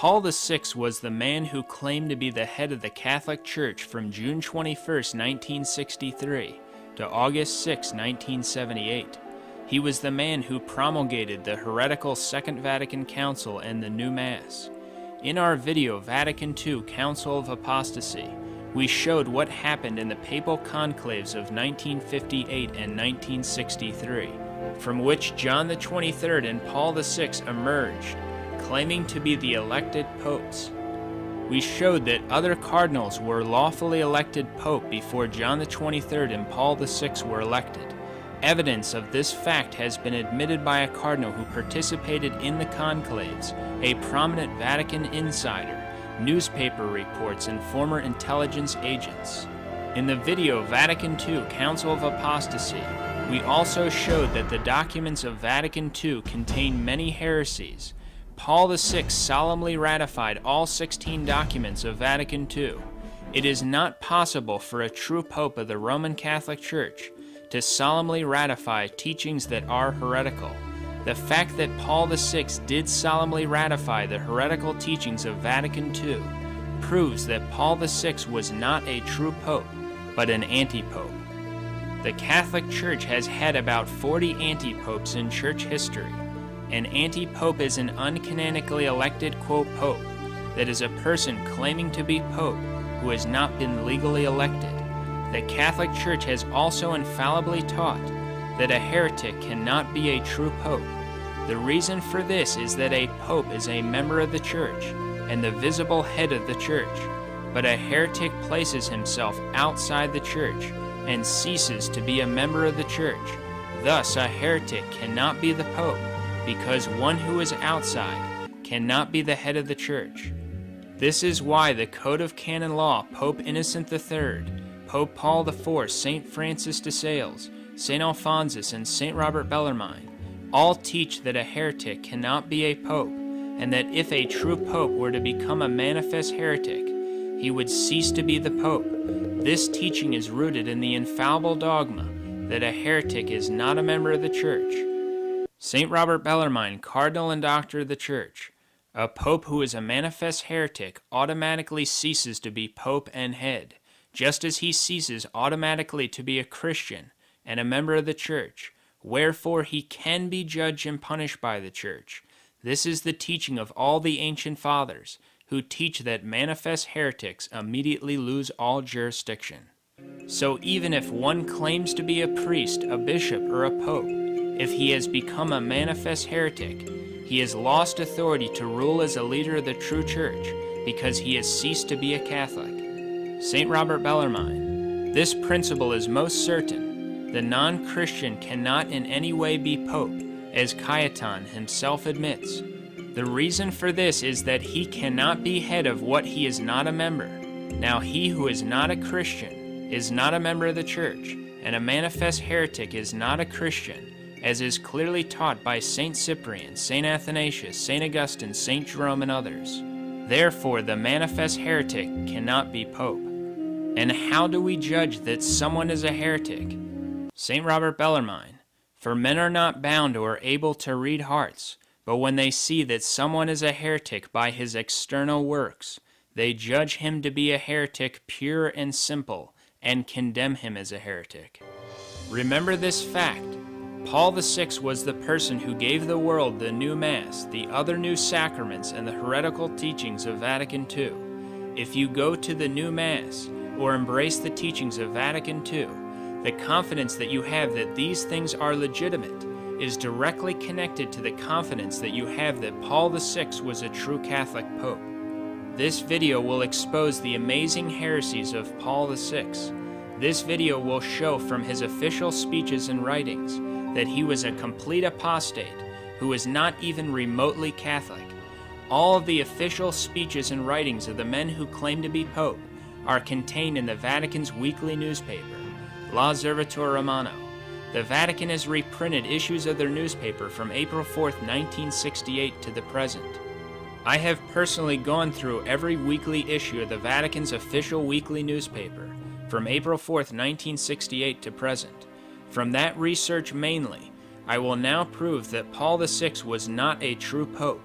Paul VI was the man who claimed to be the head of the Catholic Church from June 21, 1963 to August 6, 1978. He was the man who promulgated the heretical Second Vatican Council and the New Mass. In our video, Vatican II, Council of Apostasy, we showed what happened in the papal conclaves of 1958 and 1963, from which John the 23rd and Paul VI emerged, claiming to be the elected popes. We showed that other cardinals were lawfully elected pope before John the 23rd and Paul VI were elected. Evidence of this fact has been admitted by a cardinal who participated in the conclaves, a prominent Vatican insider, newspaper reports, and former intelligence agents. In the video Vatican II, Council of Apostasy, we also showed that the documents of Vatican II contain many heresies. Paul VI solemnly ratified all 16 documents of Vatican II. It is not possible for a true pope of the Roman Catholic Church to solemnly ratify teachings that are heretical. The fact that Paul VI did solemnly ratify the heretical teachings of Vatican II proves that Paul VI was not a true pope, but an antipope. The Catholic Church has had about 40 antipopes in church history. An antipope is an uncanonically elected, quote, pope, that is a person claiming to be pope who has not been legally elected. The Catholic Church has also infallibly taught that a heretic cannot be a true pope. The reason for this is that a pope is a member of the church and the visible head of the church, but a heretic places himself outside the church and ceases to be a member of the church. Thus, a heretic cannot be the pope, because one who is outside cannot be the head of the church. This is why the Code of Canon Law, Pope Innocent III, Pope Paul IV, St. Francis de Sales, St. Alphonsus, and St. Robert Bellarmine all teach that a heretic cannot be a pope, and that if a true pope were to become a manifest heretic, he would cease to be the pope. This teaching is rooted in the infallible dogma that a heretic is not a member of the church. St. Robert Bellarmine, Cardinal and Doctor of the Church: a pope who is a manifest heretic automatically ceases to be pope and head, just as he ceases automatically to be a Christian and a member of the church. Wherefore he can be judged and punished by the church. This is the teaching of all the ancient fathers, who teach that manifest heretics immediately lose all jurisdiction. So even if one claims to be a priest, a bishop, or a pope, if he has become a manifest heretic, he has lost authority to rule as a leader of the true church because he has ceased to be a Catholic. St. Robert Bellarmine: this principle is most certain. The non-Christian cannot in any way be pope, as Cajetan himself admits. The reason for this is that he cannot be head of what he is not a member. Now he who is not a Christian is not a member of the church, and a manifest heretic is not a Christian, as is clearly taught by St. Cyprian, St. Athanasius, St. Augustine, St. Jerome, and others. Therefore, the manifest heretic cannot be pope. And how do we judge that someone is a heretic? St. Robert Bellarmine: for men are not bound or able to read hearts, but when they see that someone is a heretic by his external works, they judge him to be a heretic pure and simple, and condemn him as a heretic. Remember this fact. Paul VI was the person who gave the world the new Mass, the other new sacraments, and the heretical teachings of Vatican II. If you go to the new Mass, or embrace the teachings of Vatican II, the confidence that you have that these things are legitimate is directly connected to the confidence that you have that Paul VI was a true Catholic Pope. This video will expose the amazing heresies of Paul VI. This video will show from his official speeches and writings that he was a complete apostate who was not even remotely Catholic. All of the official speeches and writings of the men who claim to be Pope are contained in the Vatican's weekly newspaper, L'Osservatore Romano. The Vatican has reprinted issues of their newspaper from April 4th, 1968 to the present. I have personally gone through every weekly issue of the Vatican's official weekly newspaper from April 4th, 1968 to present. From that research mainly, I will now prove that Paul VI was not a true pope,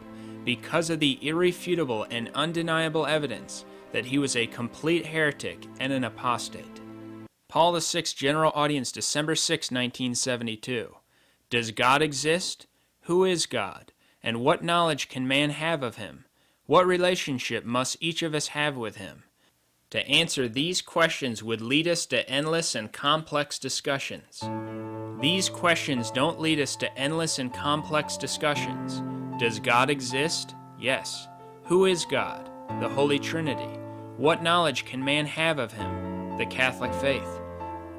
because of the irrefutable and undeniable evidence that he was a complete heretic and an apostate. Paul VI General Audience, December 6, 1972. Does God exist? Who is God? And what knowledge can man have of him? What relationship must each of us have with him? To answer these questions would lead us to endless and complex discussions. These questions don't lead us to endless and complex discussions. Does God exist? Yes. Who is God? The Holy Trinity. What knowledge can man have of him? The Catholic faith.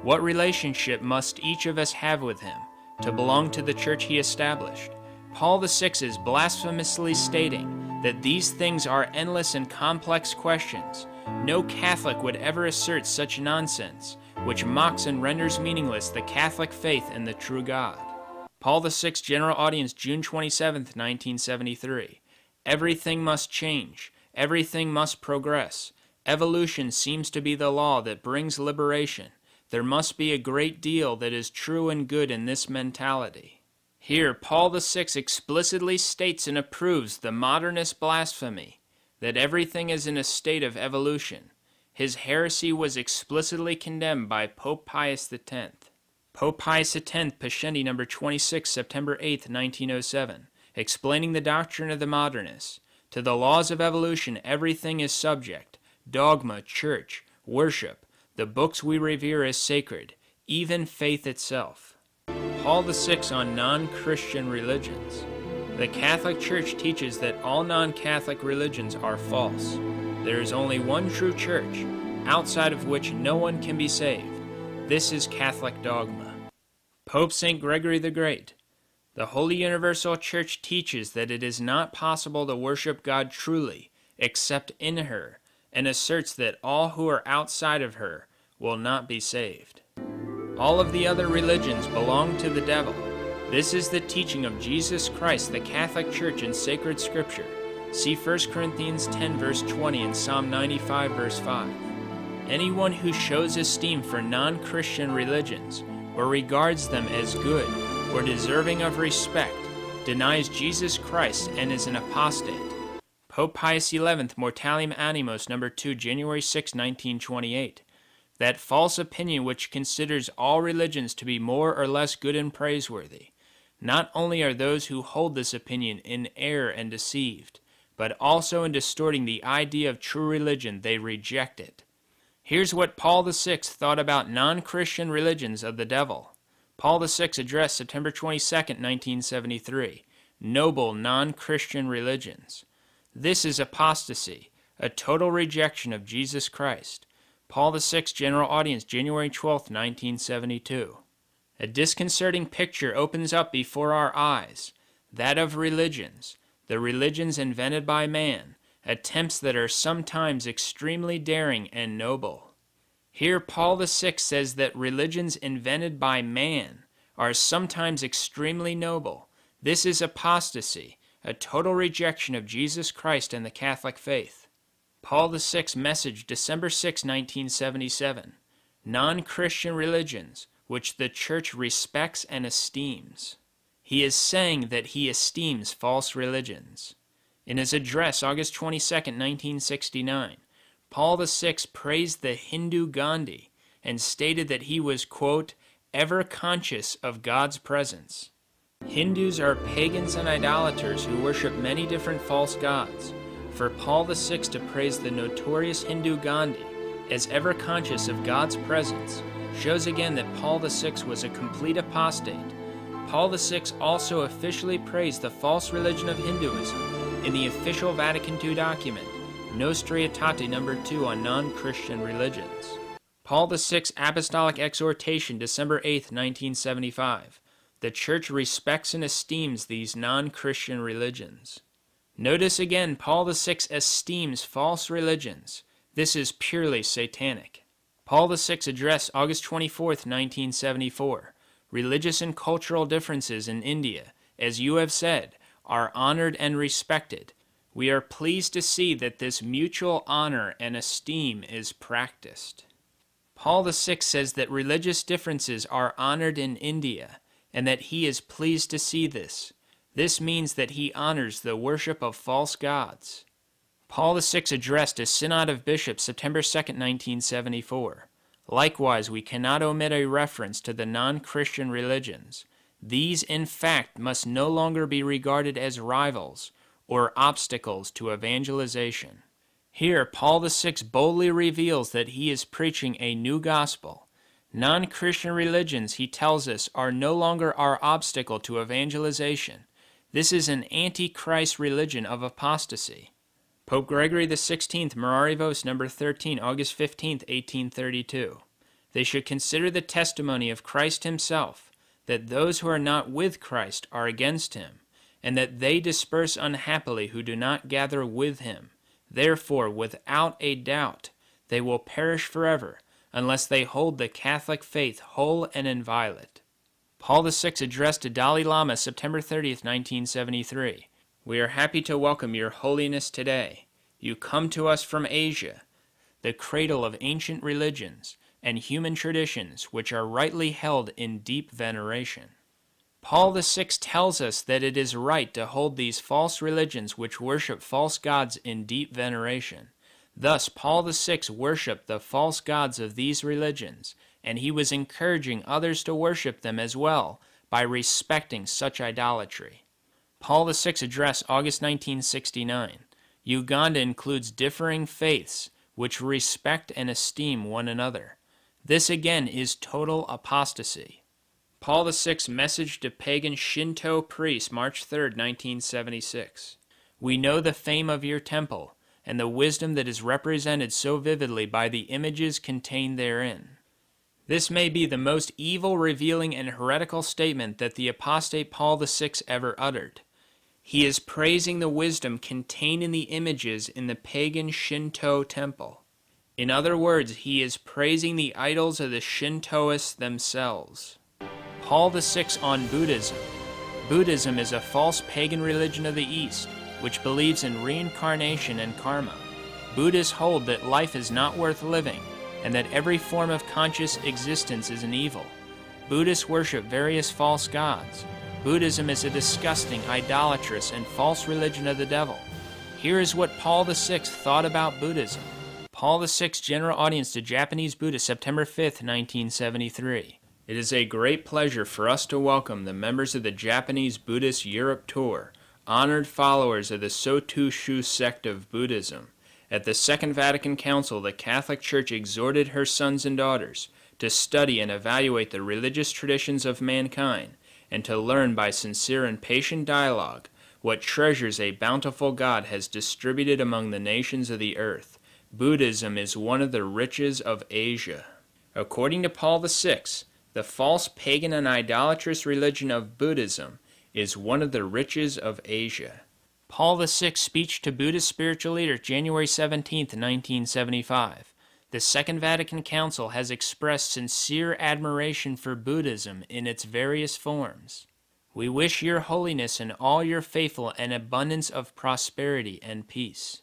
What relationship must each of us have with him to belong to the church he established? Paul VI is blasphemously stating that these things are endless and complex questions. No Catholic would ever assert such nonsense, which mocks and renders meaningless the Catholic faith and the true God. Paul VI General Audience, June 27, 1973. Everything must change. Everything must progress. Evolution seems to be the law that brings liberation. There must be a great deal that is true and good in this mentality. Here, Paul VI explicitly states and approves the modernist blasphemy that everything is in a state of evolution. His heresy was explicitly condemned by Pope Pius X. Pope Pius X, Pascendi number 26, September 8, 1907, explaining the doctrine of the modernists. To the laws of evolution, everything is subject. Dogma, church, worship, the books we revere as sacred, even faith itself. Paul VI on non-Christian religions. The Catholic Church teaches that all non-Catholic religions are false. There is only one true church, outside of which no one can be saved. This is Catholic dogma. Pope St. Gregory the Great. The Holy Universal Church teaches that it is not possible to worship God truly, except in her, and asserts that all who are outside of her will not be saved. All of the other religions belong to the devil. This is the teaching of Jesus Christ, the Catholic Church, in sacred scripture. See 1 Corinthians 10 verse 20 and Psalm 95 verse 5. Anyone who shows esteem for non-Christian religions or regards them as good or deserving of respect denies Jesus Christ and is an apostate. Pope Pius XI, Mortalium Animos, number 2, January 6, 1928. That false opinion which considers all religions to be more or less good and praiseworthy. Not only are those who hold this opinion in error and deceived, but also in distorting the idea of true religion, they reject it. Here's what Paul VI thought about non-Christian religions of the devil. Paul VI addressed September 22, 1973. Noble non-Christian religions. This is apostasy, a total rejection of Jesus Christ. Paul VI General Audience, January 12, 1972. A disconcerting picture opens up before our eyes, that of religions, the religions invented by man, attempts that are sometimes extremely daring and noble. Here Paul VI says that religions invented by man are sometimes extremely noble. This is apostasy, a total rejection of Jesus Christ and the Catholic faith. Paul VI message, December 6, 1977. Non-Christian religions, which the Church respects and esteems. He is saying that he esteems false religions. In his address, August 22, 1969, Paul VI praised the Hindu Gandhi and stated that he was, quote, ever conscious of God's presence. Hindus are pagans and idolaters who worship many different false gods. For Paul VI to praise the notorious Hindu Gandhi as ever conscious of God's presence shows again that Paul VI was a complete apostate. Paul VI also officially praised the false religion of Hinduism in the official Vatican II document, Nostra Aetate number 2 on non-Christian religions. Paul VI Apostolic Exhortation, December 8, 1975. The Church respects and esteems these non-Christian religions. Notice again, Paul VI esteems false religions. This is purely satanic. Paul VI address, August 24, 1974. Religious and cultural differences in India, as you have said, are honored and respected. We are pleased to see that this mutual honor and esteem is practiced. Paul VI says that religious differences are honored in India, and that he is pleased to see this. This means that he honors the worship of false gods. Paul VI addressed a synod of bishops September 2, 1974. Likewise, we cannot omit a reference to the non-Christian religions. These, in fact, must no longer be regarded as rivals or obstacles to evangelization. Here, Paul VI boldly reveals that he is preaching a new gospel. Non-Christian religions, he tells us, are no longer our obstacle to evangelization. This is an antichrist religion of apostasy. Pope Gregory XVI, Morarivos number 13, August 15, 1832. They should consider the testimony of Christ himself, that those who are not with Christ are against him, and that they disperse unhappily who do not gather with him. Therefore, without a doubt, they will perish forever, unless they hold the Catholic faith whole and inviolate. Paul VI addressed to Dalai Lama September 30, 1973. We are happy to welcome your holiness today. You come to us from Asia, the cradle of ancient religions and human traditions which are rightly held in deep veneration. Paul VI tells us that it is right to hold these false religions which worship false gods in deep veneration. Thus, Paul VI worshipped the false gods of these religions, and he was encouraging others to worship them as well by respecting such idolatry. Paul VI address, August 1969. Uganda includes differing faiths which respect and esteem one another. This again is total apostasy. Paul VI's message to pagan Shinto priests, March 3, 1976. We know the fame of your temple and the wisdom that is represented so vividly by the images contained therein. This may be the most evil, revealing, and heretical statement that the apostate Paul VI ever uttered. He is praising the wisdom contained in the images in the pagan Shinto temple. In other words, he is praising the idols of the Shintoists themselves. Paul VI on Buddhism. Buddhism is a false pagan religion of the East, which believes in reincarnation and karma. Buddhists hold that life is not worth living, and that every form of conscious existence is an evil. Buddhists worship various false gods. Buddhism is a disgusting, idolatrous, and false religion of the devil. Here is what Paul VI thought about Buddhism. Paul VI's general audience to Japanese Buddhists, September 5, 1973. It is a great pleasure for us to welcome the members of the Japanese Buddhist Europe Tour, honored followers of the Soto-Shu sect of Buddhism. At the Second Vatican Council, the Catholic Church exhorted her sons and daughters to study and evaluate the religious traditions of mankind, and to learn by sincere and patient dialogue what treasures a bountiful God has distributed among the nations of the earth. Buddhism is one of the riches of Asia. According to Paul VI, the false pagan and idolatrous religion of Buddhism is one of the riches of Asia. Paul VI's speech to Buddhist spiritual leaders, January 17, 1975. The Second Vatican Council has expressed sincere admiration for Buddhism in its various forms. We wish your holiness and all your faithful an abundance of prosperity and peace.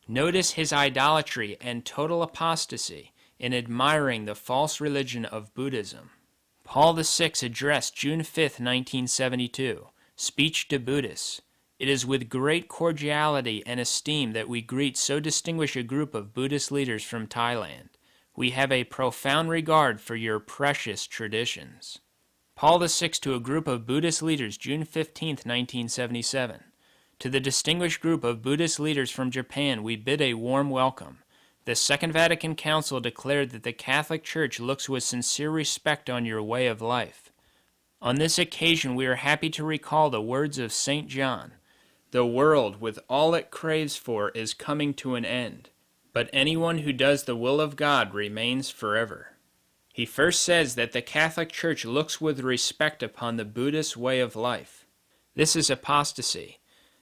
Notice his idolatry and total apostasy in admiring the false religion of Buddhism. Paul VI addressed June 5, 1972, speech to Buddhists. It is with great cordiality and esteem that we greet so distinguished a group of Buddhist leaders from Thailand. We have a profound regard for your precious traditions. Paul VI to a group of Buddhist leaders, June 15, 1977. To the distinguished group of Buddhist leaders from Japan, we bid a warm welcome. The Second Vatican Council declared that the Catholic Church looks with sincere respect on your way of life. On this occasion, we are happy to recall the words of St. John. The world, with all it craves for, is coming to an end, but anyone who does the will of God remains forever. He first says that the Catholic Church looks with respect upon the Buddhist way of life. This is apostasy.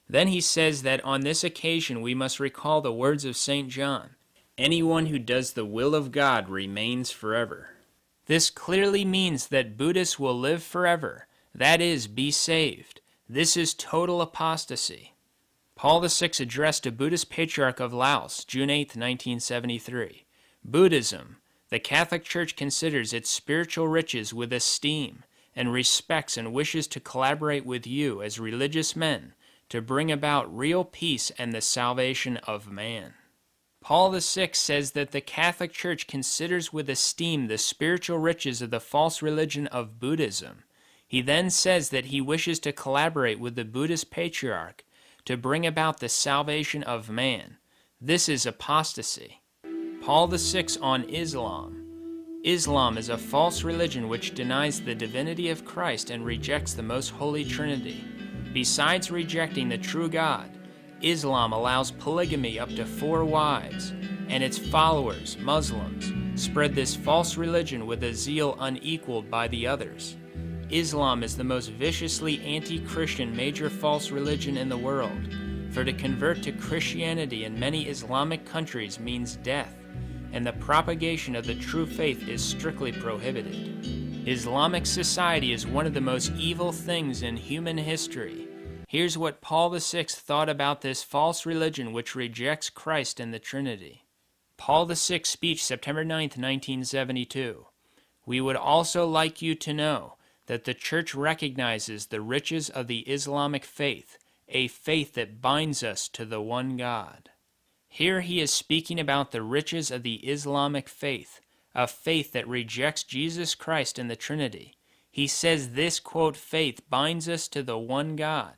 Then he says that on this occasion we must recall the words of St. John. Anyone who does the will of God remains forever. This clearly means that Buddhists will live forever, that is, be saved. This is total apostasy. Paul VI addressed a Buddhist patriarch of Laos, June 8, 1973. Buddhism. The Catholic Church considers its spiritual riches with esteem, and respects and wishes to collaborate with you as religious men to bring about real peace and the salvation of man. Paul VI says that the Catholic Church considers with esteem the spiritual riches of the false religion of Buddhism. He then says that he wishes to collaborate with the Buddhist patriarch to bring about the salvation of man. This is apostasy. Paul VI on Islam. Islam is a false religion which denies the divinity of Christ and rejects the most holy Trinity. Besides rejecting the true God, Islam allows polygamy up to 4 wives, and its followers, Muslims, spread this false religion with a zeal unequaled by the others. Islam is the most viciously anti-Christian major false religion in the world, for to convert to Christianity in many Islamic countries means death, and the propagation of the true faith is strictly prohibited. Islamic society is one of the most evil things in human history. Here's what Paul VI thought about this false religion which rejects Christ and the Trinity. Paul VI speech, September 9, 1972. We would also like you to know that the Church recognizes the riches of the Islamic faith, a faith that binds us to the one God. Here he is speaking about the riches of the Islamic faith, a faith that rejects Jesus Christ and the Trinity. He says this, quote, faith binds us to the one God.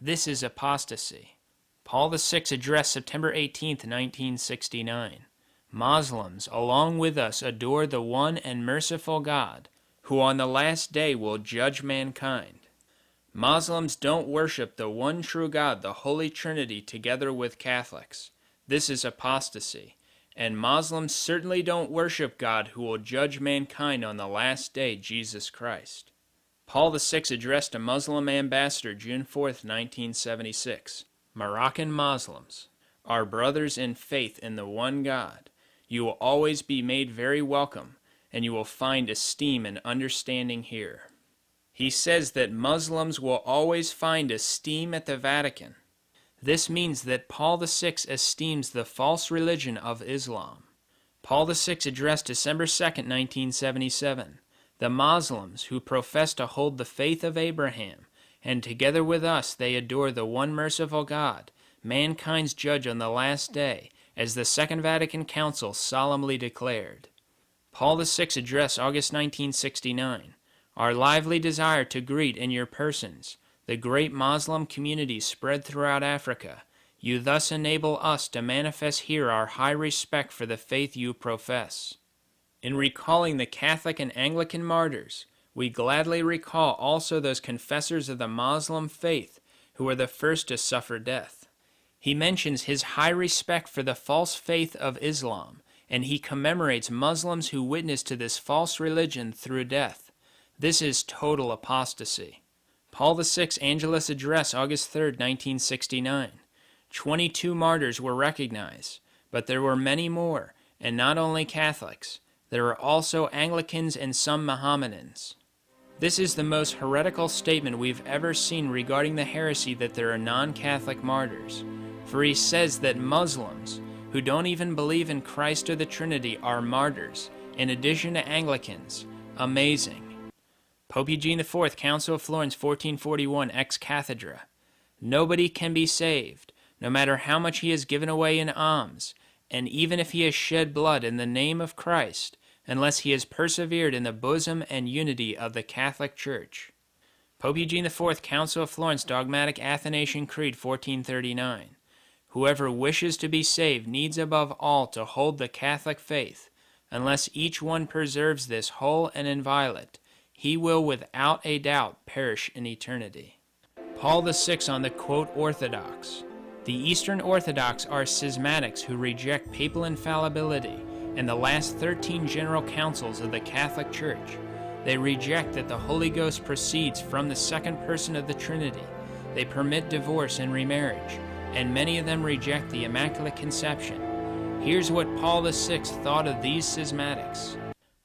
This is apostasy. Paul VI address, September 18, 1969. Muslims, along with us, adore the one and merciful God, who on the last day will judge mankind. Muslims don't worship the one true God, the Holy Trinity, together with Catholics. This is apostasy. And Muslims certainly don't worship God who will judge mankind on the last day, Jesus Christ. Paul VI addressed a Muslim ambassador June 4, 1976. Moroccan Muslims, our brothers in faith in the one God, you will always be made very welcome, and you will find esteem and understanding here. He says that Muslims will always find esteem at the Vatican. This means that Paul VI esteems the false religion of Islam. Paul VI addressed December 2, 1977, the Muslims who profess to hold the faith of Abraham, and together with us they adore the one merciful God, mankind's judge on the last day, as the Second Vatican Council solemnly declared. Paul VI addressed August 1969, our lively desire to greet in your persons the great Muslim community spread throughout Africa. You thus enable us to manifest here our high respect for the faith you profess. In recalling the Catholic and Anglican martyrs, we gladly recall also those confessors of the Muslim faith who were the first to suffer death. He mentions his high respect for the false faith of Islam, and he commemorates Muslims who witnessed to this false religion through death. This is total apostasy. Paul VI's Angelus Address, August 3, 1969. 22 martyrs were recognized, but there were many more, and not only Catholics. There were also Anglicans and some Mohammedans. This is the most heretical statement we've ever seen regarding the heresy that there are non-Catholic martyrs. For he says that Muslims, who don't even believe in Christ or the Trinity, are martyrs, in addition to Anglicans. Amazing. Pope Eugene IV, Council of Florence, 1441, ex cathedra. Nobody can be saved, no matter how much he has given away in alms, and even if he has shed blood in the name of Christ, unless he has persevered in the bosom and unity of the Catholic Church. Pope Eugene IV, Council of Florence, Dogmatic Athanasian Creed, 1439. Whoever wishes to be saved needs above all to hold the Catholic faith. Unless each one preserves this whole and inviolate, he will without a doubt perish in eternity. Paul VI on the quote Orthodox. The Eastern Orthodox are schismatics who reject papal infallibility and the last 13 general councils of the Catholic Church. They reject that the Holy Ghost proceeds from the second person of the Trinity. They permit divorce and remarriage, and many of them reject the Immaculate Conception. Here's what Paul VI thought of these schismatics.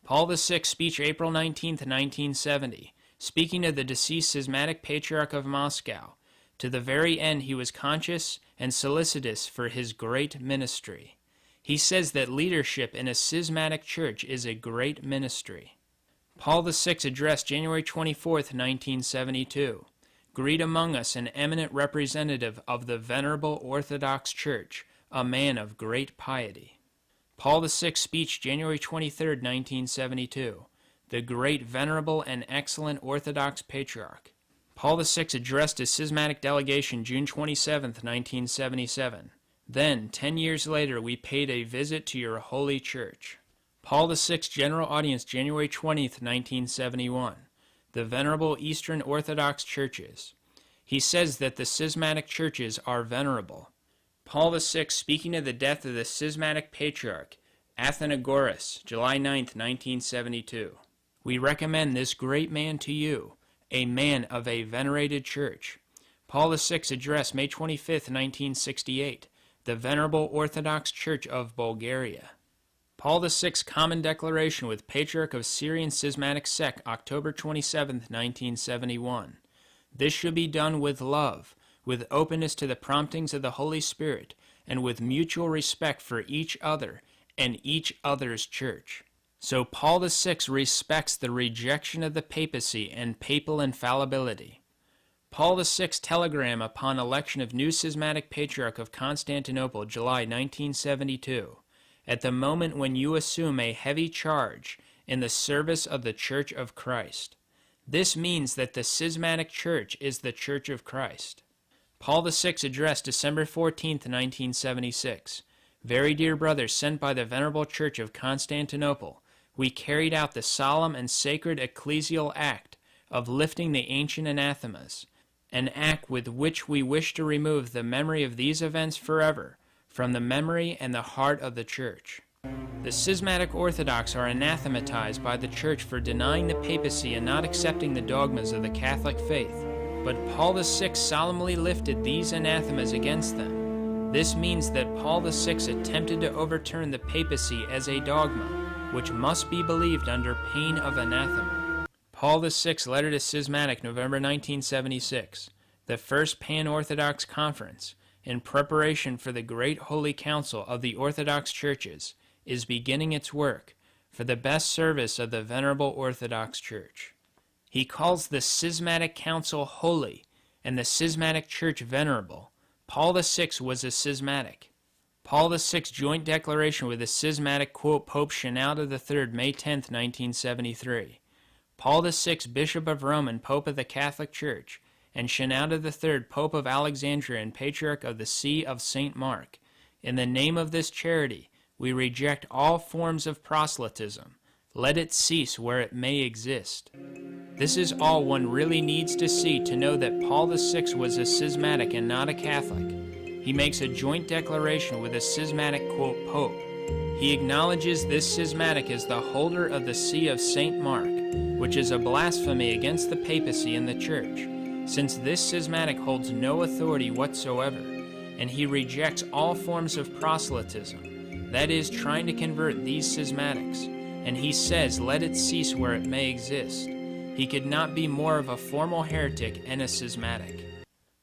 Paul VI speech, April 19, 1970, speaking of the deceased schismatic patriarch of Moscow. To the very end he was conscious and solicitous for his great ministry. He says that leadership in a schismatic church is a great ministry. Paul VI address January 24, 1972. Greet among us an eminent representative of the Venerable Orthodox Church, a man of great piety. Paul VI speech January 23, 1972. The great, venerable, and excellent Orthodox Patriarch. Paul VI addressed his schismatic delegation June 27, 1977. Then, 10 years later, we paid a visit to your holy church. Paul VI General Audience January 20, 1971. The Venerable Eastern Orthodox Churches. He says that the schismatic churches are venerable. Paul VI speaking of the death of the schismatic patriarch, Athenagoras, July 9, 1972. We recommend this great man to you, a man of a venerated church. Paul VI address May 25, 1968, the Venerable Orthodox Church of Bulgaria. Paul VI Common Declaration with Patriarch of Syrian Schismatic Sect, October 27, 1971. This should be done with love, with openness to the promptings of the Holy Spirit, and with mutual respect for each other and each other's church. So Paul VI respects the rejection of the papacy and papal infallibility. Paul VI telegram upon election of new schismatic patriarch of Constantinople, July 1972. At the moment when you assume a heavy charge in the service of the Church of Christ. This means that the schismatic church is the Church of Christ. Paul VI address December 14, 1976. Very dear brothers, sent by the Venerable Church of Constantinople, we carried out the solemn and sacred ecclesial act of lifting the ancient anathemas, an act with which we wish to remove the memory of these events forever from the memory and the heart of the Church. The schismatic Orthodox are anathematized by the Church for denying the papacy and not accepting the dogmas of the Catholic faith, but Paul VI solemnly lifted these anathemas against them. This means that Paul VI attempted to overturn the papacy as a dogma, which must be believed under pain of anathema. Paul VI letter to schismatic, November 1976, the First Pan-Orthodox Conference, in preparation for the Great Holy Council of the Orthodox Churches, is beginning its work for the best service of the Venerable Orthodox Church. He calls the Schismatic Council holy and the Schismatic Church venerable. Paul VI was a schismatic. Paul VI joint declaration with the schismatic, quote, Pope Shenouda III, May 10, 1973. Paul VI, Bishop of Rome and Pope of the Catholic Church, and Shenouda III, Pope of Alexandria and Patriarch of the See of St. Mark. In the name of this charity, we reject all forms of proselytism. Let it cease where it may exist. This is all one really needs to see to know that Paul VI was a schismatic and not a Catholic. He makes a joint declaration with a schismatic, quote, Pope. He acknowledges this schismatic as the holder of the See of St. Mark, which is a blasphemy against the papacy and the Church, since this schismatic holds no authority whatsoever, and he rejects all forms of proselytism, that is, trying to convert these schismatics, and he says, let it cease where it may exist. He could not be more of a formal heretic and a schismatic.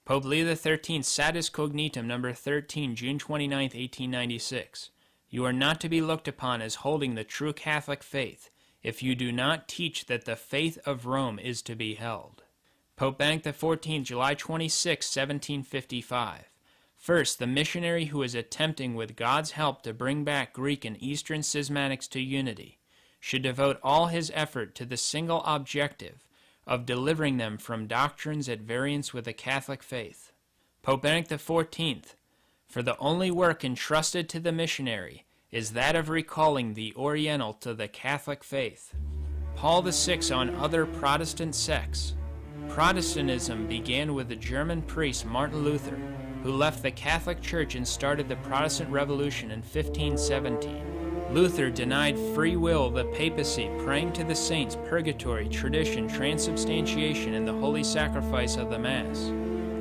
Pope Leo XIII, Satis Cognitum, number 13, June 29, 1896. You are not to be looked upon as holding the true Catholic faith if you do not teach that the faith of Rome is to be held. Pope Benedict XIV, July 26, 1755. First, the missionary who is attempting with God's help to bring back Greek and Eastern schismatics to unity should devote all his effort to the single objective of delivering them from doctrines at variance with the Catholic faith. Pope Benedict XIV, for the only work entrusted to the missionary is that of recalling the Oriental to the Catholic faith. Paul VI on other Protestant sects. Protestantism began with the German priest Martin Luther, who left the Catholic Church and started the Protestant Revolution in 1517. Luther denied free will, the papacy, praying to the saints, purgatory, tradition, transubstantiation, and the holy sacrifice of the Mass.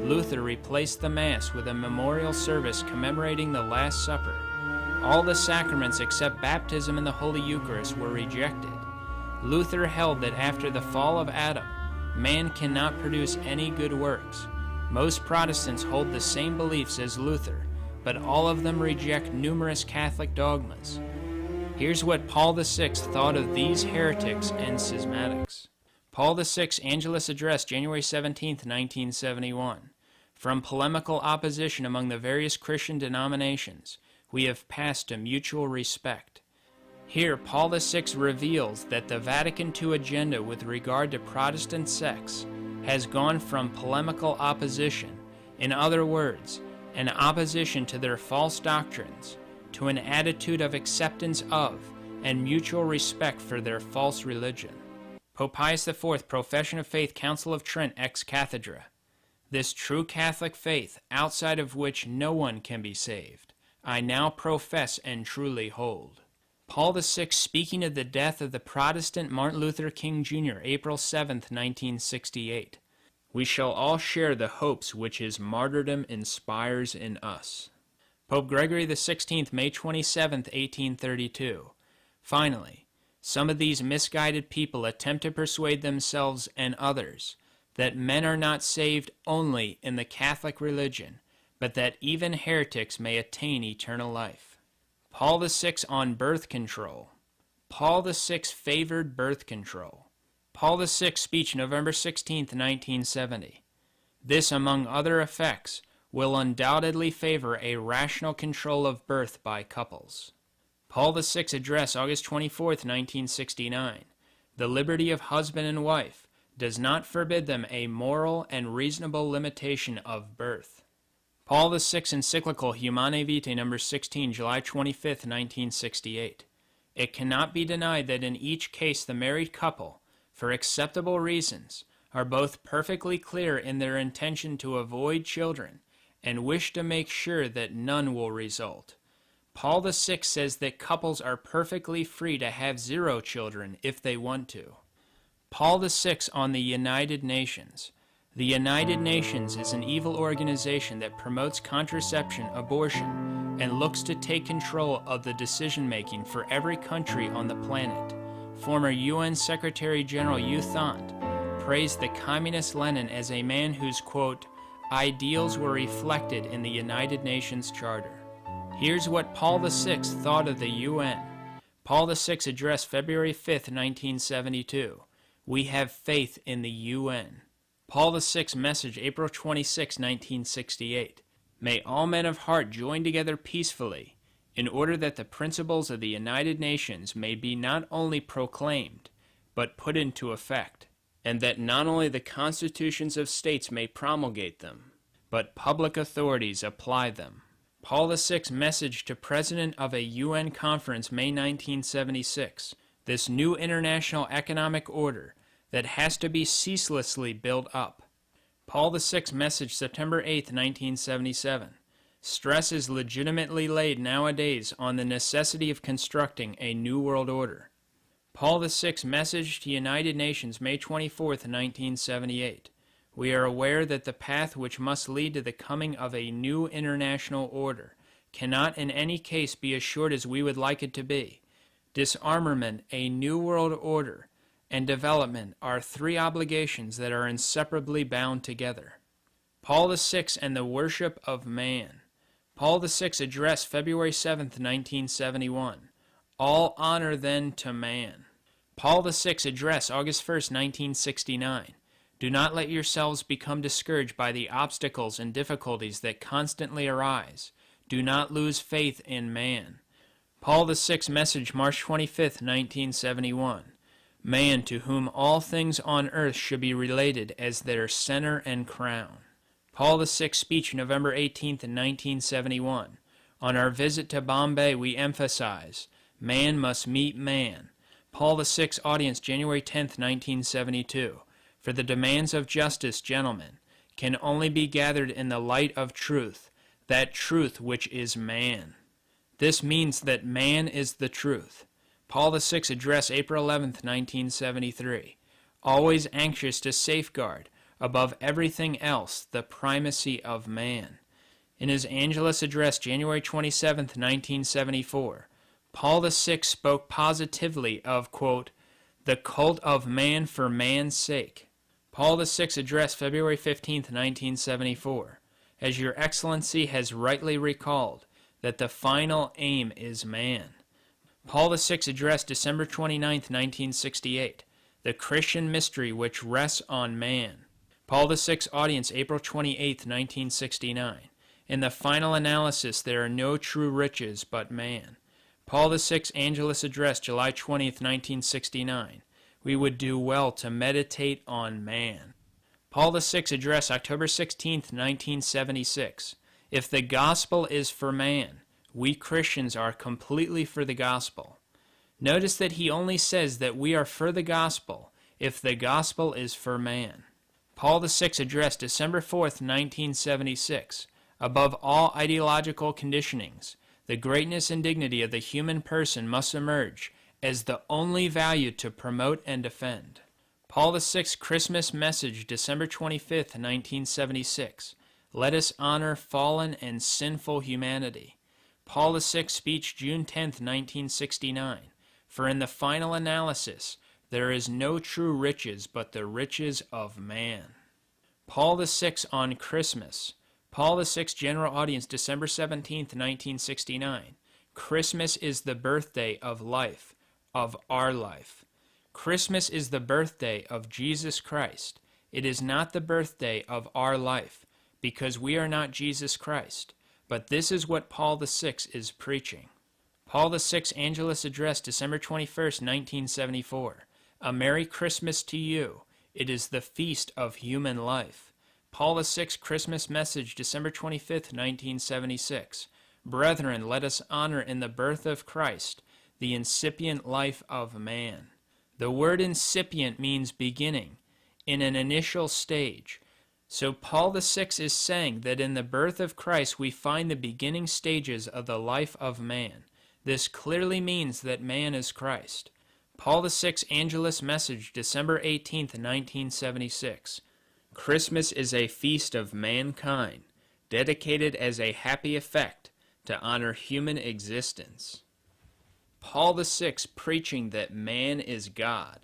Luther replaced the Mass with a memorial service commemorating the Last Supper. All the sacraments except baptism and the Holy Eucharist were rejected. Luther held that after the fall of Adam, man cannot produce any good works. Most Protestants hold the same beliefs as Luther, but all of them reject numerous Catholic dogmas. Here's what Paul VI thought of these heretics and schismatics. Paul VI Angelus Address, January 17, 1971. From polemical opposition among the various Christian denominations, we have passed to mutual respect. Here, Paul VI reveals that the Vatican II agenda with regard to Protestant sects has gone from polemical opposition, in other words, an opposition to their false doctrines, to an attitude of acceptance of and mutual respect for their false religion. Pope Pius IV, Profession of Faith, Council of Trent, ex cathedra. This true Catholic faith, outside of which no one can be saved, I now profess and truly hold. Paul VI speaking of the death of the Protestant Martin Luther King Jr., April 7, 1968. We shall all share the hopes which his martyrdom inspires in us. Pope Gregory XVI, May 27, 1832. Finally, some of these misguided people attempt to persuade themselves and others that men are not saved only in the Catholic religion, but that even heretics may attain eternal life. Paul VI on birth control. Paul VI favored birth control. Paul VI speech, November 16, 1970. This, among other effects, will undoubtedly favor a rational control of birth by couples. Paul VI address, August 24, 1969. The liberty of husband and wife does not forbid them a moral and reasonable limitation of birth. Paul VI encyclical Humanae Vitae, number 16, July 25, 1968. It cannot be denied that in each case the married couple, for acceptable reasons, are both perfectly clear in their intention to avoid children and wish to make sure that none will result. Paul VI says that couples are perfectly free to have 0 children if they want to. Paul VI on the United Nations. The United Nations is an evil organization that promotes contraception, abortion, and looks to take control of the decision-making for every country on the planet. Former UN Secretary General U Thant praised the communist Lenin as a man whose, quote, ideals were reflected in the United Nations Charter. Here's what Paul VI thought of the UN. Paul VI address, February 5, 1972. We have faith in the UN. Paul VI message, April 26, 1968. May all men of heart join together peacefully, in order that the principles of the United Nations may be not only proclaimed, but put into effect, and that not only the constitutions of states may promulgate them, but public authorities apply them. Paul VI message to President of a UN conference, May 1976. This new international economic order that has to be ceaselessly built up. Paul VI message, September 8, 1977. Stress is legitimately laid nowadays on the necessity of constructing a new world order. Paul VI message to United Nations, May 24, 1978. We are aware that the path which must lead to the coming of a new international order cannot in any case be as short as we would like it to be. Disarmament, a new world order, and development are 3 obligations that are inseparably bound together. Paul VI and the worship of man. Paul VI address, February 7, 1971. All honor then to man. Paul VI address, August 1, 1969. Do not let yourselves become discouraged by the obstacles and difficulties that constantly arise. Do not lose faith in man. Paul VI message, March 25, 1971. Man, to whom all things on earth should be related as their center and crown. Paul VI speech, November 18, 1971. On our visit to Bombay, we emphasize, man must meet man. Paul VI audience, January 10, 1972. For the demands of justice, gentlemen, can only be gathered in the light of truth, that truth which is man. This means that man is the truth. Paul VI address, April 11, 1973. Always anxious to safeguard, above everything else, the primacy of man. In his Angelus address, January 27, 1974, Paul VI spoke positively of, quote, the cult of man for man's sake. Paul VI address, February 15, 1974. As your excellency has rightly recalled, that the final aim is man. Paul VI address, December 29, 1968. The Christian Mystery Which Rests on Man. Paul VI audience, April 28, 1969. In the final analysis, there are no true riches but man. Paul VI Angelus Address, July 20, 1969. We would do well to meditate on man. Paul VI Address, October 16, 1976. If the gospel is for man, we Christians are completely for the gospel. Notice that he only says that we are for the gospel if the gospel is for man. Paul VI Address, December 4, 1976. Above all ideological conditionings, the greatness and dignity of the human person must emerge as the only value to promote and defend. Paul VI Christmas Message, December 25, 1976. Let us honor fallen and sinful humanity. Paul VI Speech, June 10, 1969. For in the final analysis, there is no true riches but the riches of man. Paul VI on Christmas. Paul VI General Audience, December 17, 1969. Christmas is the birthday of life, of our life. Christmas is the birthday of Jesus Christ. It is not the birthday of our life, because we are not Jesus Christ. But this is what Paul VI is preaching. Paul VI Angelus Address, December 21, 1974. A Merry Christmas to you. It is the feast of human life. Paul VI Christmas Message, December 25, 1976. Brethren, let us honor in the birth of Christ the incipient life of man. The word incipient means beginning, in an initial stage. So Paul VI is saying that in the birth of Christ we find the beginning stages of the life of man. This clearly means that man is Christ. Paul VI Angelus Message, December 18, 1976. Christmas is a feast of mankind, dedicated as a happy effect to honor human existence. Paul VI preaching that man is God.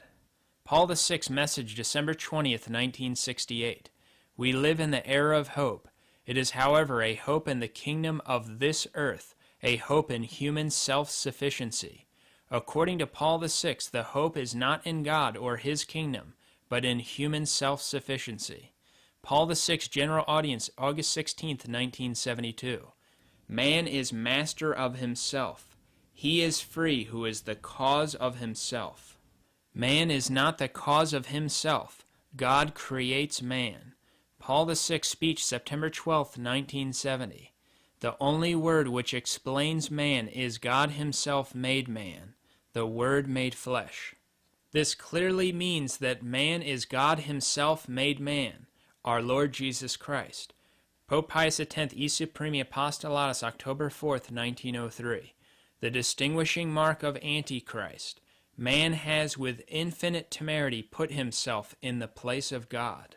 Paul VI Message, December 20th, 1968. We live in the era of hope. It is, however, a hope in the kingdom of this earth, a hope in human self-sufficiency. According to Paul VI, the hope is not in God or his kingdom, but in human self-sufficiency. Paul VI General Audience, August 16, 1972. Man is master of himself. He is free who is the cause of himself. Man is not the cause of himself. God creates man. Paul VI Speech, September 12, 1970. The only word which explains man is God himself made man, the Word made flesh. This clearly means that man is God himself made man, our Lord Jesus Christ. Pope Pius X, E Supremi Apostolatus, October 4, 1903. The distinguishing mark of Antichrist. Man has with infinite temerity put himself in the place of God.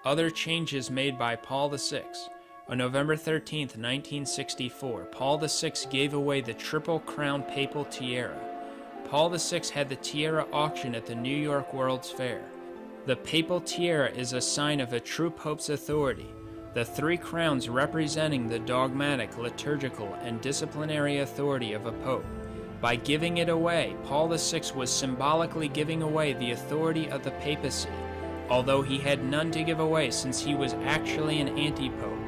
Other changes made by Paul VI. On November 13, 1964, Paul VI gave away the Triple Crown Papal Tiara. Paul VI had the tiara auctioned at the New York World's Fair. The papal tiara is a sign of a true pope's authority, the three crowns representing the dogmatic, liturgical, and disciplinary authority of a pope. By giving it away, Paul VI was symbolically giving away the authority of the papacy, although he had none to give away since he was actually an anti-pope.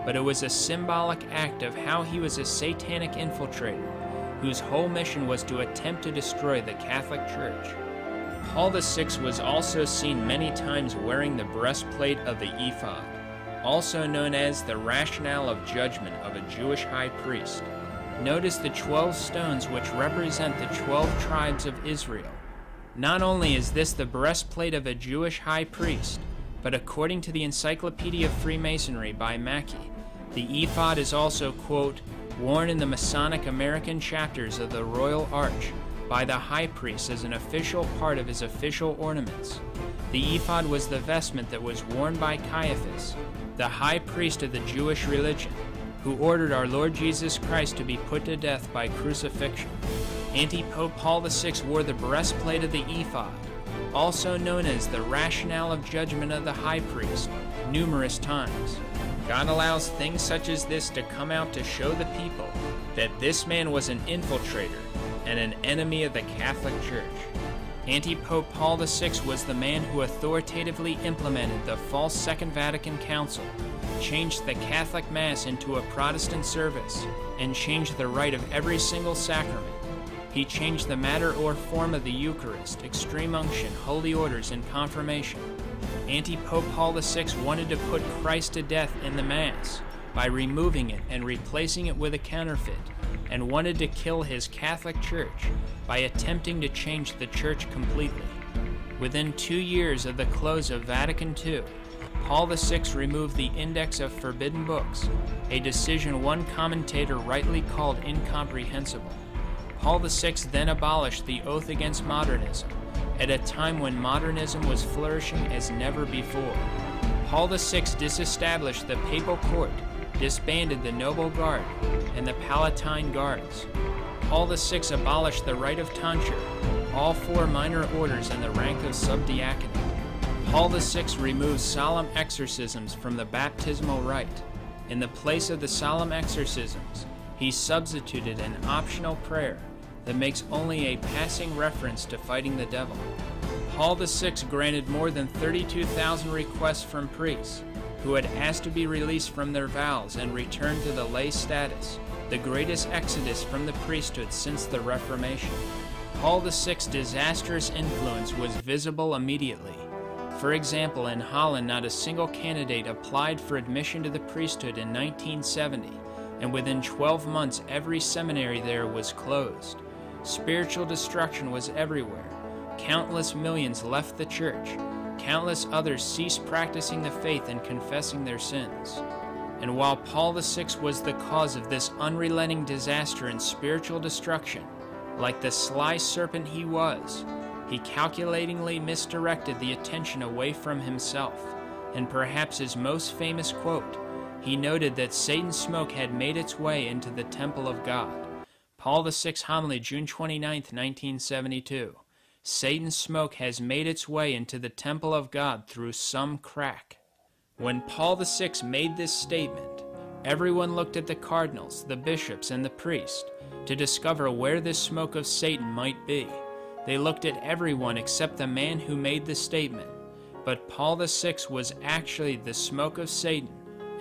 But it was a symbolic act of how he was a satanic infiltrator, whose whole mission was to attempt to destroy the Catholic Church. Paul VI was also seen many times wearing the breastplate of the ephod, also known as the rationale of judgment of a Jewish high priest. Notice the 12 stones which represent the 12 tribes of Israel. Not only is this the breastplate of a Jewish high priest, but according to the Encyclopedia of Freemasonry by Mackey, the ephod is also, quote, worn in the Masonic American chapters of the Royal Arch by the high priest as an official part of his official ornaments. The ephod was the vestment that was worn by Caiaphas, the high priest of the Jewish religion, who ordered our Lord Jesus Christ to be put to death by crucifixion. Anti-Pope Paul VI wore the breastplate of the ephod, also known as the rationale of judgment of the high priest, numerous times. God allows things such as this to come out to show the people that this man was an infiltrator, and an enemy of the Catholic Church. Antipope Paul VI was the man who authoritatively implemented the false Second Vatican Council, changed the Catholic Mass into a Protestant service, and changed the rite of every single sacrament. He changed the matter or form of the Eucharist, extreme unction, holy orders, and confirmation. Antipope Paul VI wanted to put Christ to death in the Mass by removing it and replacing it with a counterfeit, and wanted to kill his Catholic Church by attempting to change the Church completely. Within 2 years of the close of Vatican II, Paul VI removed the Index of Forbidden Books, a decision one commentator rightly called incomprehensible. Paul VI then abolished the oath against modernism, at a time when modernism was flourishing as never before. Paul VI disestablished the Papal Court, disbanded the Noble Guard and the Palatine Guards. Paul VI abolished the rite of tonsure, all 4 minor orders and the rank of subdiaconate. Paul VI removed solemn exorcisms from the baptismal rite. In the place of the solemn exorcisms, he substituted an optional prayer that makes only a passing reference to fighting the devil. Paul VI granted more than 32,000 requests from priests who had asked to be released from their vows and returned to the lay status, the greatest exodus from the priesthood since the Reformation. Paul VI's disastrous influence was visible immediately. For example, in Holland, not a single candidate applied for admission to the priesthood in 1970, and within 12 months every seminary there was closed. Spiritual destruction was everywhere. Countless millions left the church. Countless others ceased practicing the faith and confessing their sins. And while Paul VI was the cause of this unrelenting disaster and spiritual destruction, like the sly serpent he was, he calculatingly misdirected the attention away from himself. And perhaps his most famous quote, he noted that Satan's smoke had made its way into the temple of God. Paul VI homily, June 29, 1972. Satan's smoke has made its way into the temple of God through some crack. When Paul VI made this statement, everyone looked at the cardinals, the bishops, and the priest to discover where this smoke of Satan might be. They looked at everyone except the man who made the statement. But Paul VI was actually the smoke of Satan,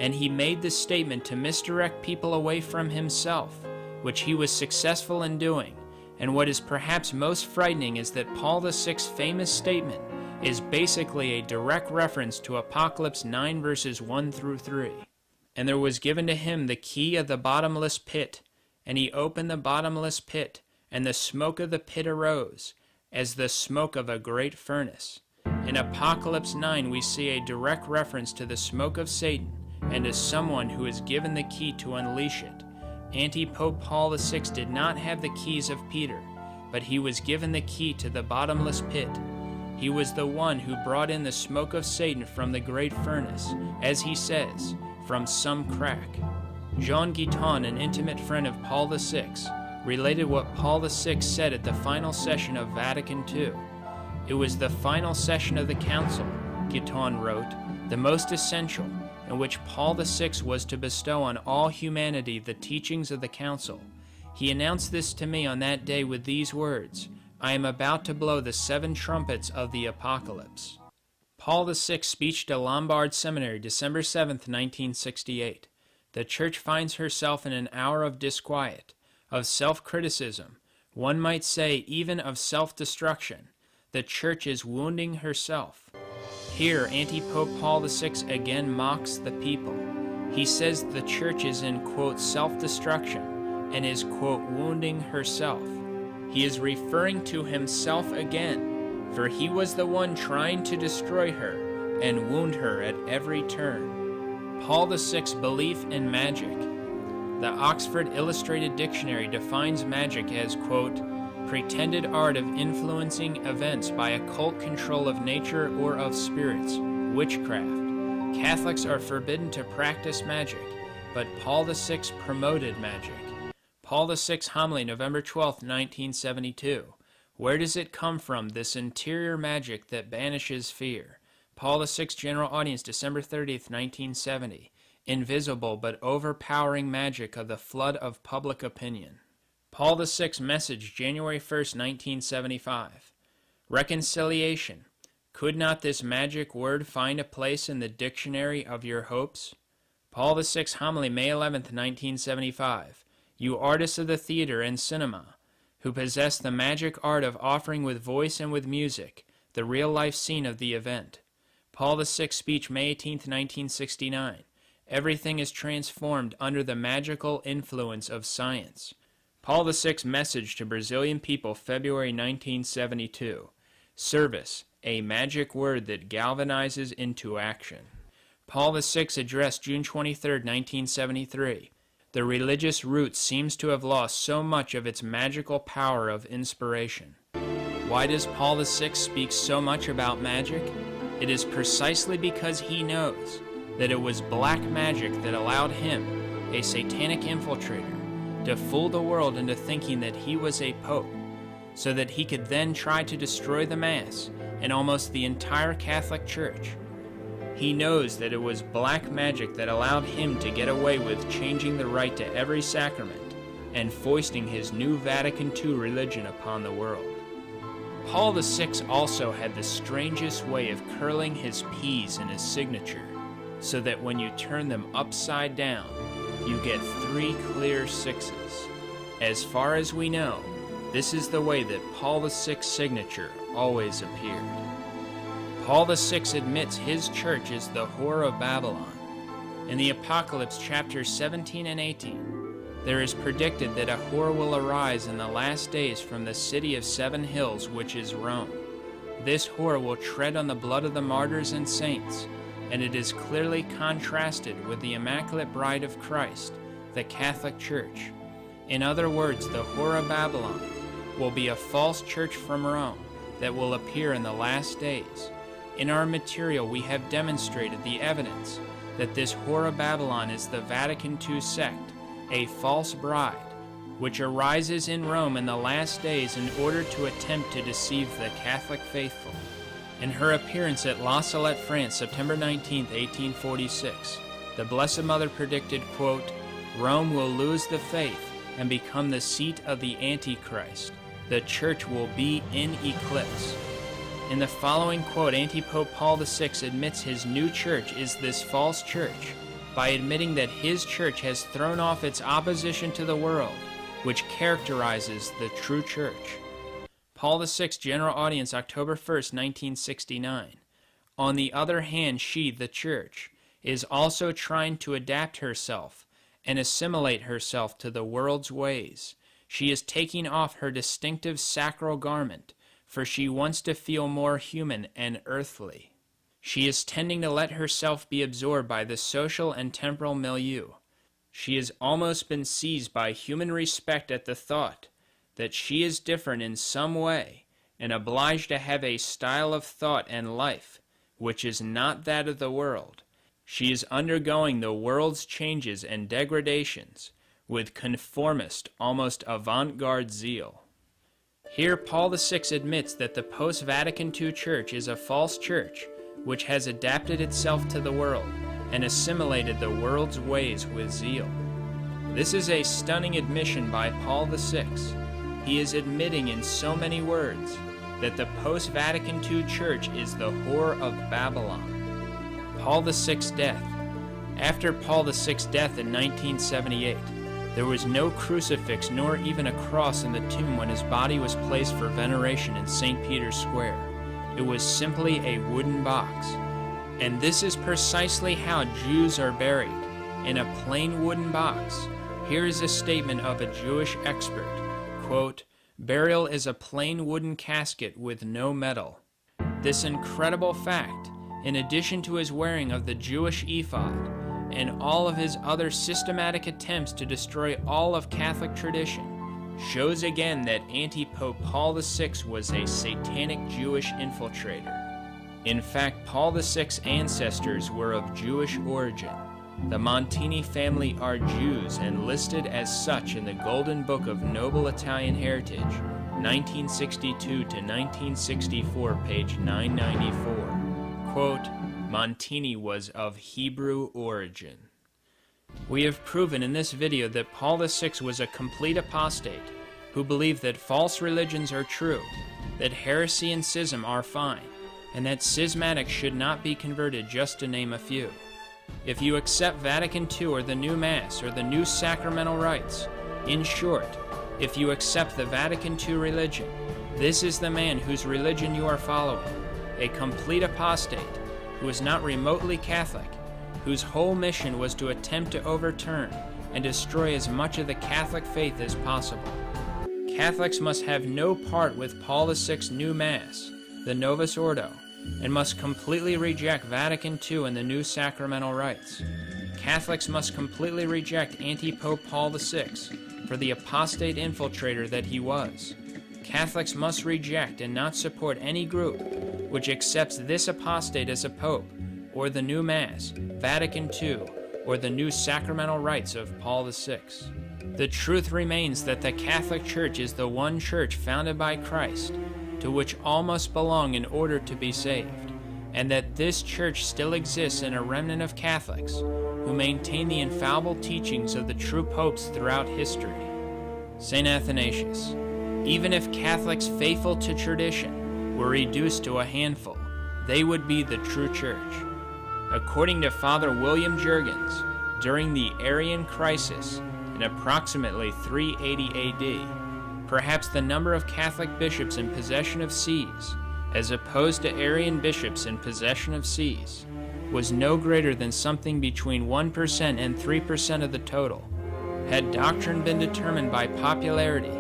and he made this statement to misdirect people away from himself, which he was successful in doing. And what is perhaps most frightening is that Paul VI's famous statement is basically a direct reference to Apocalypse 9 verses 1 through 3. And there was given to him the key of the bottomless pit, and he opened the bottomless pit, and the smoke of the pit arose, as the smoke of a great furnace. In Apocalypse 9 we see a direct reference to the smoke of Satan, and to someone who is given the key to unleash it. Antipope Paul VI did not have the keys of Peter, but he was given the key to the bottomless pit. He was the one who brought in the smoke of Satan from the great furnace, as he says, from some crack. Jean Guiton, an intimate friend of Paul VI, related what Paul VI said at the final session of Vatican II. It was the final session of the council, Guiton wrote, the most essential, in which Paul VI was to bestow on all humanity the teachings of the council. He announced this to me on that day with these words, I am about to blow the 7 trumpets of the apocalypse. Paul VI's speech to Lombard Seminary, December 7, 1968. The Church finds herself in an hour of disquiet, of self-criticism, one might say even of self-destruction. The Church is wounding herself. Here, Antipope Paul VI again mocks the people. He says the Church is in, quote, self-destruction and is, quote, wounding herself. He is referring to himself again, for he was the one trying to destroy her and wound her at every turn. Paul VI's belief in magic. The Oxford Illustrated Dictionary defines magic as, quote, pretended art of influencing events by occult control of nature or of spirits, witchcraft. Catholics are forbidden to practice magic, but Paul VI promoted magic. Paul VI homily, November 12, 1972. Where does it come from, this interior magic that banishes fear? Paul VI General Audience, December 30, 1970. Invisible but overpowering magic of the flood of public opinion. Paul VI message, January 1st, 1975. Reconciliation. Could not this magic word find a place in the dictionary of your hopes? Paul VI homily, May 11th, 1975. You artists of the theater and cinema, who possess the magic art of offering with voice and with music the real-life scene of the event. Paul VI speech, May 18th, 1969. Everything is transformed under the magical influence of science. Paul VI message to Brazilian people, February 1972. Service, a magic word that galvanizes into action. Paul VI address, June 23, 1973. The religious root seems to have lost so much of its magical power of inspiration. Why does Paul VI speak so much about magic? It is precisely because he knows that it was black magic that allowed him, a satanic infiltrator, to fool the world into thinking that he was a pope, so that he could then try to destroy the Mass and almost the entire Catholic Church. He knows that it was black magic that allowed him to get away with changing the rite to every sacrament and foisting his new Vatican II religion upon the world. Paul VI also had the strangest way of curling his P's in his signature, so that when you turn them upside down, you get 3 clear 6s. As far as we know, this is the way that Paul VI's signature always appeared. Paul VI admits his church is the whore of Babylon. In the Apocalypse chapters 17 and 18, there is predicted that a whore will arise in the last days from the city of 7 hills, which is Rome. This whore will tread on the blood of the martyrs and saints, and it is clearly contrasted with the Immaculate Bride of Christ, the Catholic Church. In other words, the whore of Babylon will be a false church from Rome that will appear in the last days. In our material, we have demonstrated the evidence that this whore of Babylon is the Vatican II sect, a false bride, which arises in Rome in the last days in order to attempt to deceive the Catholic faithful. In her appearance at La Salette, France, September 19, 1846, the Blessed Mother predicted, quote, Rome will lose the faith and become the seat of the Antichrist. The church will be in eclipse. In the following quote, Antipope Paul VI admits his new church is this false church by admitting that his church has thrown off its opposition to the world, which characterizes the true church. Paul VI General Audience, October 1st, 1969. On the other hand, she, the church, is also trying to adapt herself and assimilate herself to the world's ways. She is taking off her distinctive sacral garment, for she wants to feel more human and earthly. She is tending to let herself be absorbed by the social and temporal milieu. She has almost been seized by human respect at the thought that she is different in some way and obliged to have a style of thought and life which is not that of the world. She is undergoing the world's changes and degradations with conformist, almost avant-garde zeal. Here, Paul VI admits that the post-Vatican II church is a false church which has adapted itself to the world and assimilated the world's ways with zeal. This is a stunning admission by Paul VI. He is admitting in so many words that the post-Vatican II church is the whore of Babylon. Paul VI's death. After Paul VI's death in 1978, there was no crucifix nor even a cross in the tomb when his body was placed for veneration in St. Peter's Square. It was simply a wooden box. And this is precisely how Jews are buried, in a plain wooden box. Here is a statement of a Jewish expert, quote, burial is a plain wooden casket with no metal. This incredible fact, in addition to his wearing of the Jewish ephod, and all of his other systematic attempts to destroy all of Catholic tradition, shows again that Antipope Paul VI was a satanic Jewish infiltrator. In fact, Paul VI's ancestors were of Jewish origin. The Montini family are Jews and listed as such in the Golden Book of Noble Italian Heritage, 1962 to 1964, page 994. Quote, Montini was of Hebrew origin. We have proven in this video that Paul VI was a complete apostate who believe that false religions are true, that heresy and schism are fine, and that schismatics should not be converted, just to name a few. If you accept Vatican II or the new Mass or the new sacramental rites, in short, if you accept the Vatican II religion, this is the man whose religion you are following, a complete apostate, who is not remotely Catholic, whose whole mission was to attempt to overturn and destroy as much of the Catholic faith as possible. Catholics must have no part with Paul VI's new Mass, the Novus Ordo, and must completely reject Vatican II and the new sacramental rites. Catholics must completely reject Antipope Paul VI for the apostate infiltrator that he was. Catholics must reject and not support any group which accepts this apostate as a pope, or the new Mass, Vatican II, or the new sacramental rites of Paul VI. The truth remains that the Catholic Church is the one church founded by Christ, to which all must belong in order to be saved, and that this church still exists in a remnant of Catholics who maintain the infallible teachings of the true popes throughout history. St. Athanasius: even if Catholics faithful to tradition were reduced to a handful, they would be the true church. According to Father William Jurgens, during the Arian crisis in approximately 380 AD, perhaps the number of Catholic bishops in possession of sees, as opposed to Arian bishops in possession of sees, was no greater than something between 1% and 3% of the total. Had doctrine been determined by popularity,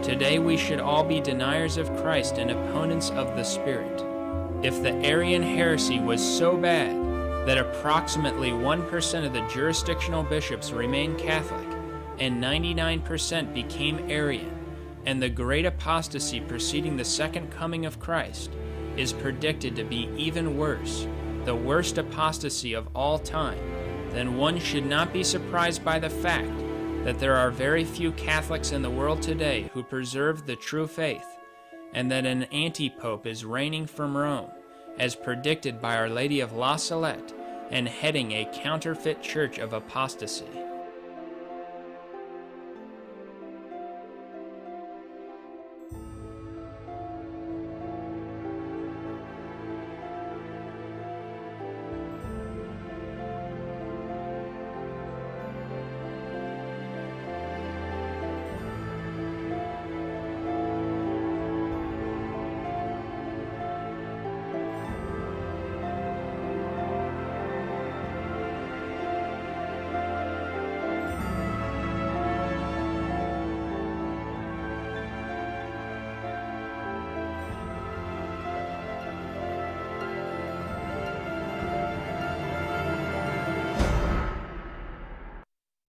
today we should all be deniers of Christ and opponents of the Spirit. If the Arian heresy was so bad that approximately 1% of the jurisdictional bishops remained Catholic and 99% became Arian, and the great apostasy preceding the second coming of Christ is predicted to be even worse, the worst apostasy of all time, then one should not be surprised by the fact that there are very few Catholics in the world today who preserve the true faith, and that an antipope is reigning from Rome, as predicted by Our Lady of La Salette, and heading a counterfeit church of apostasy.